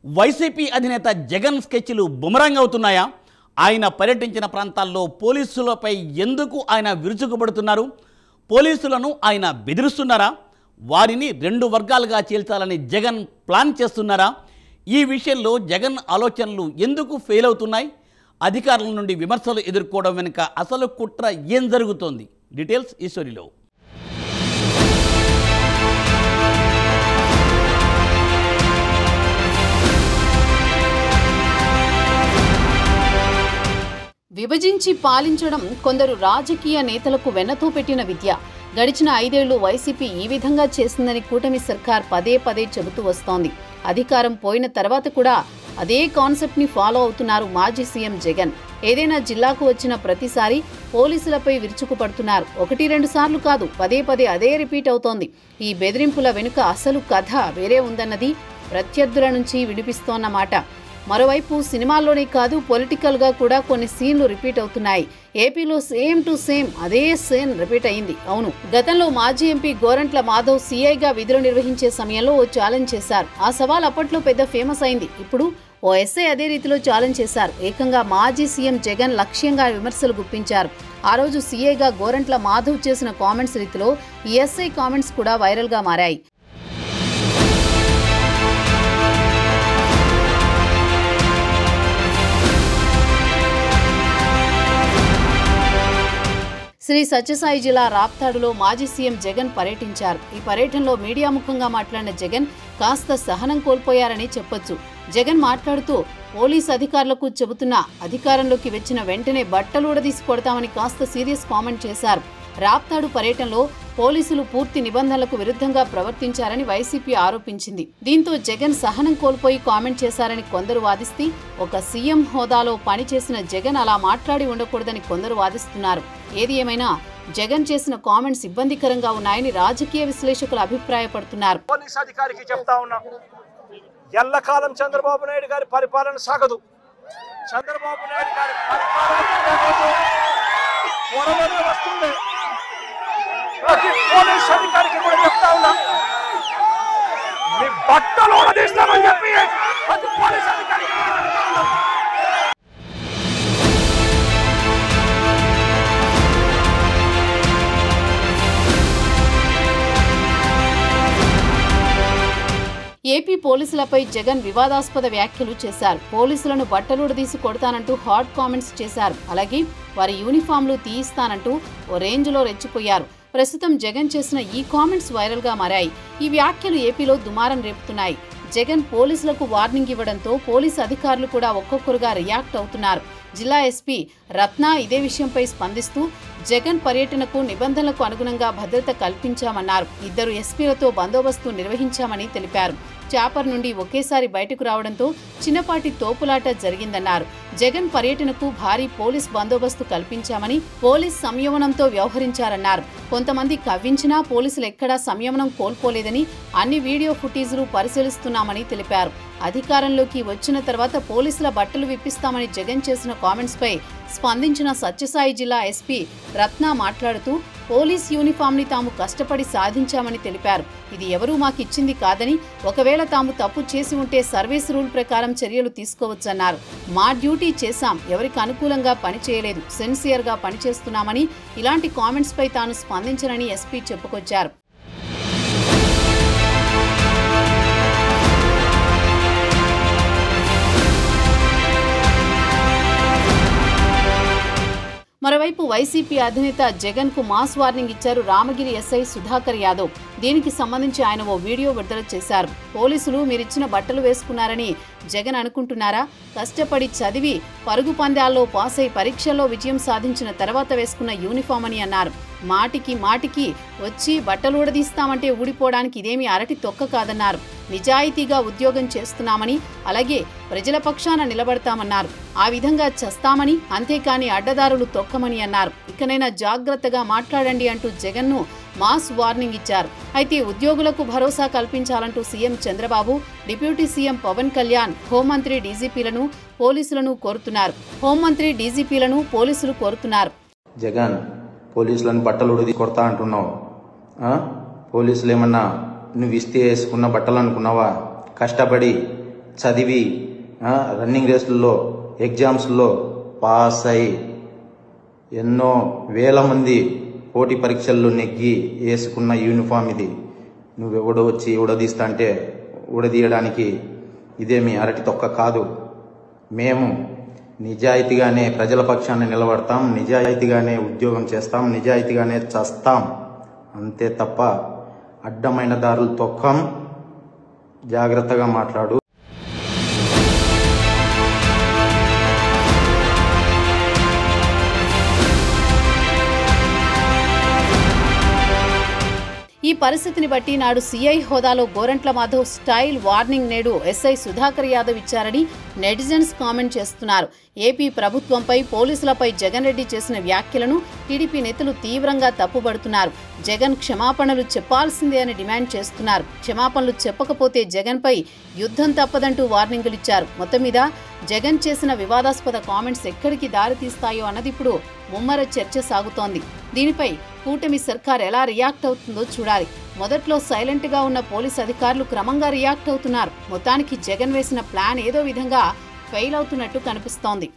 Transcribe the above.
YCP అధినేత Jagan స్కెచ్లు boomerang అవుతున్నాయా? ఆయన పర్యటించిన ప్రాంతాల్లో పోలీసులపై ఎందుకు ఆయన విరుచుకుపడుతున్నారు? పోలీసులను ఆయన బెదిరిస్తున్నారా? వారిని రెండు వర్గాలుగా చీల్చాలని జగన్ ప్లాన్ చేస్తున్నారా? ఈ విషయంలో జగన్ ఆలోచనలు ఎందుకు ఫెయిల్ అవుతున్నాయి? అధికారుల నుండి విమర్శలు ఎదుర్కోవడం వెనుక అసలు కుట్ర ఏం జరుగుతోంది? డీటెయిల్స్ ఈ స్టోరీలో. విభజించి పాలించడం కొందరు రాజకీయ నేతలకు వెన్నతో పెట్టిన విద్య. గడిచిన 5 ఏళ్లు వైసీపీ ఈ విధంగా చేసిందని కూటమి సర్కార్ పదే పదే చెబుతూ వస్తోంది. అధికారం పోయిన తర్వాత కూడా అదే కాన్సెప్ట్ ని ఫాలో అవుతున్నారు మాజీ సీఎం జగన్. ఏదైనా జిల్లాకు వచ్చిన ప్రతిసారి పోలీసులపై విరుచుకుపడుతున్నారు. 1-2 సార్లు కాదు, పదే పదే అదే రిపీట్ అవుతోంది. ఈ బెదిరింపుల వెనుక అసలు కథ వేరే ఉందన్నది ప్రత్యర్థుల నుంచి వినిపిస్తోన్నమాట. మరోవైపు సినిమాల్లోనే కాదు, పొలిటికల్గా కూడా కొన్ని సీన్లు రిపీట్ అవుతున్నాయి. ఏపీలో సేమ్ టు సేమ్ అదే సీన్ రిపీట్ అయింది. అవును, గతంలో మాజీ ఎంపీ గోరంట్ల మాధవ్ సీఐగా విధులు నిర్వహించే సమయంలో ఓ ఛాలెంజ్ చేశారు. ఆ సవాల్ అప్పట్లో పెద్ద ఫేమస్ అయింది. ఇప్పుడు ఓ ఎస్ఐ అదే రీతిలో ఛాలెంజ్ చేశారు. ఏకంగా మాజీ సీఎం జగన్ లక్ష్యంగా విమర్శలు గుప్పించారు. ఆ రోజు సీఐగా గోరంట్ల మాధవ్ చేసిన కామెంట్స్ రీతిలో ఈ ఎస్ఐ కామెంట్స్ కూడా వైరల్గా మారాయి. శ్రీ సత్యసాయి జిల్లా రాప్తాడులో మాజీ సీఎం జగన్ పర్యటించారు. ఈ పర్యటనలో మీడియా ముఖంగా మాట్లాడిన జగన్ కాస్త సహనం కోల్పోయారని చెప్పొచ్చు. జగన్ మాట్లాడుతూ పోలీస్ అధికారులకు చెబుతున్నా, అధికారంలోకి వచ్చిన వెంటనే బట్టలు ఊడదీసి కొడతామని కాస్త సీరియస్ కామెంట్ చేశారు. రాప్తాడు పర్యటనలో పోలీసులు పూర్తి నిబంధనలకు విరుద్ధంగా ప్రవర్తించారని వైసీపీ ఆరోపించింది. దీంతో జగన్ సహనం కోల్పోయి కామెంట్ చేశారని కొందరు వాదిస్తే, ఒక సీఎం హోదాలో పనిచేసిన జగన్ అలా మాట్లాడి ఉండకూడదని కొందరు వాదిస్తున్నారు. ఏది ఏమైనా జగన్ చేసిన కామెంట్స్ ఇబ్బందికరంగా ఉన్నాయని రాజకీయ విశ్లేషకులు అభిప్రాయపడుతున్నారు. పోలీస్ అధికారికి చెప్తా ఉన్నా, ఎల్లకాలం చంద్రబాబు నాయుడు గారి పరిపాలన సాగదు. చంద్రబాబు నాయుడు గారి పరిపాలన వస్తుంది. ప్రతి పోలీస్ అధికారికి కూడా చెప్తా ఉన్నా, మీ బట్టలు తీస్తామని చెప్పి ప్రతి పోలీస్ అధికారికి ఏపీ పోలీసులపై జగన్ వివాదాస్పద వ్యాఖ్యలు చేశారు. పోలీసులను బట్టలుడదీసి కొడతానంటూ హాట్ కామెంట్స్ చేశారు. అలాగే వారి యూనిఫామ్లు తీయిస్తానంటూ ఓ రేంజ్లో రెచ్చిపోయారు. ప్రస్తుతం జగన్ చేసిన ఈ కామెంట్స్ వైరల్గా మారాయి. ఈ వ్యాఖ్యలు ఏపీలో దుమారం రేపుతున్నాయి. జగన్ పోలీసులకు వార్నింగ్ ఇవ్వడంతో పోలీసు అధికారులు కూడా ఒక్కొక్కరుగా రియాక్ట్ అవుతున్నారు. జిల్లా ఎస్పీ రత్న ఇదే విషయంపై స్పందిస్తూ, జగన్ పర్యటనకు నిబంధనలకు అనుగుణంగా భద్రత కల్పించామన్నారు. 2 ఎస్పీలతో బందోబస్తు నిర్వహించామని తెలిపారు. చాపర్ నుండి ఒకేసారి బయటకు రావడంతో చిన్నపాటి తోపులాట జరిగిందన్నారు. జగన్ పర్యటనకు భారీ పోలీస్ బందోబస్తు కల్పించామని, పోలీస్ సంయమనంతో వ్యవహరించారన్నారు. కొంతమంది కవ్వించినా పోలీసులు ఎక్కడా సంయమనం కోల్పోలేదని, అన్ని వీడియో ఫుటేజీలు పరిశీలిస్తున్నామని తెలిపారు. అధికారంలోకి వచ్చిన తర్వాత పోలీసుల బట్టలు విప్పిస్తామని జగన్ చేసిన కామెంట్స్ పై స్పందించిన సత్యసాయి జిల్లా ఎస్పీ రత్న మాట్లాడుతూ, పోలీస్ యూనిఫామ్ ని తాము కష్టపడి సాధించామని తెలిపారు. ఇది ఎవరూ మాకిచ్చింది కాదని, ఒకవేళ తాము తప్పు చేసి ఉంటే సర్వీస్ రూల్ ప్రకారం చర్యలు తీసుకోవచ్చన్నారు. మా డ్యూటీ చేశాం, ఎవరికి అనుకూలంగా పనిచేయలేదు, సిన్సియర్ గా పనిచేస్తున్నామని, ఇలాంటి కామెంట్స్ పై తాను స్పందించనని ఎస్పీ చెప్పుకొచ్చారు. మరోవైపు వైసీపీ అధినేత జగన్ కు మాస్ వార్నింగ్ ఇచ్చారు రామగిరి ఎస్ఐ సుధాకర్ యాదవ్. దీనికి సంబంధించి ఆయన ఓ వీడియో విడుదల చేశారు. పోలీసులు మీరిచ్చిన బట్టలు వేసుకున్నారని జగన్ అనుకుంటున్నారా? కష్టపడి చదివి పరుగు పందాల్లో పాస్ అయి పరీక్షల్లో విజయం సాధించిన తర్వాత వేసుకున్న యూనిఫామ్ అని అన్నారు. మాటికి వచ్చి బట్టలు ఊడదీస్తామంటే ఊడిపోవడానికి ఇదేమీ అరటి తొక్క కాదన్నారు. నిజాయితీగా ఉద్యోగం చేస్తున్నామని, అలాగే ప్రజల పక్షాన నిలబడతామన్నారు. ఆ విధంగా చస్తామని, అంతేకాని అడ్డదారులు తొక్కమని అన్నారు. ఇకనైనా జాగ్రత్తగా మాట్లాడండి అంటూ జగన్ను మాస్ వార్నింగ్ ఇచ్చారు. అయితే ఉద్యోగులకు భరోసా కల్పించాలంటూ CM Chandrababu, deputy CM Pawan Kalyan హోంమంత్రి డీజీపీలను పోలీసులు కోరుతున్నారు. జగన్, పోలీసులను బట్టలు ఉడిది కొడతా అంటున్నావు. పోలీసులు ఏమన్నా నువ్వు ఇస్తే వేసుకున్న బట్టలు అనుకున్నావా? కష్టపడి చదివి రన్నింగ్ రేసుల్లో ఎగ్జామ్స్లో పాస్ అయి ఎన్నో వేల మంది పోటీ పరీక్షల్లో నెగ్గి వేసుకున్న యూనిఫామ్ ఇది. నువ్వెవడో వచ్చి ఉడదీస్తా అంటే ఉడదీయడానికి ఇదేమి అరటి తొక్క కాదు. మేము నిజాయితీగానే ప్రజల పక్షాన్ని నిలబడతాం, నిజాయితీగానే ఉద్యోగం చేస్తాం, నిజాయితీగానే చస్తాం. అంతే తప్ప అడ్డమైన దారులు తొక్కం. జాగ్రత్తగా మాట్లాడు. ఈ పరిస్థితిని బట్టి నాడు సీఐ హోదాలో గోరంట్ల మాధవ్ స్టైల్ వార్నింగ్ నేడు ఎస్ఐ సుధాకర్ యాదవ్ ఇచ్చారని నెటిజన్స్ కామెంట్ చేస్తున్నారు. ఏపీ ప్రభుత్వంపై పోలీసులపై జగన్ రెడ్డి చేసిన వ్యాఖ్యలను టీడీపీ నేతలు తీవ్రంగా తప్పుబడుతున్నారు. జగన్ క్షమాపణలు చెప్పాల్సిందే అని డిమాండ్ చేస్తున్నారు. క్షమాపణలు చెప్పకపోతే జగన్పై యుద్ధం తప్పదంటూ వార్నింగులు ఇచ్చారు. మొత్తం మీద జగన్ చేసిన వివాదాస్పద కామెంట్స్ ఎక్కడికి దారితీస్తాయో అన్నది ఇప్పుడు ముమ్మర చర్చ సాగుతోంది. దీనిపై కూటమి సర్కార్ ఎలా రియాక్ట్ అవుతుందో చూడాలి. మొదట్లో సైలెంట్గా ఉన్న పోలీస్ అధికారులు క్రమంగా రియాక్ట్ అవుతున్నారు. మొత్తానికి జగన్ వేసిన ప్లాన్ ఏదో విధంగా ఫెయిల్ అవుతున్నట్టు కనిపిస్తోంది.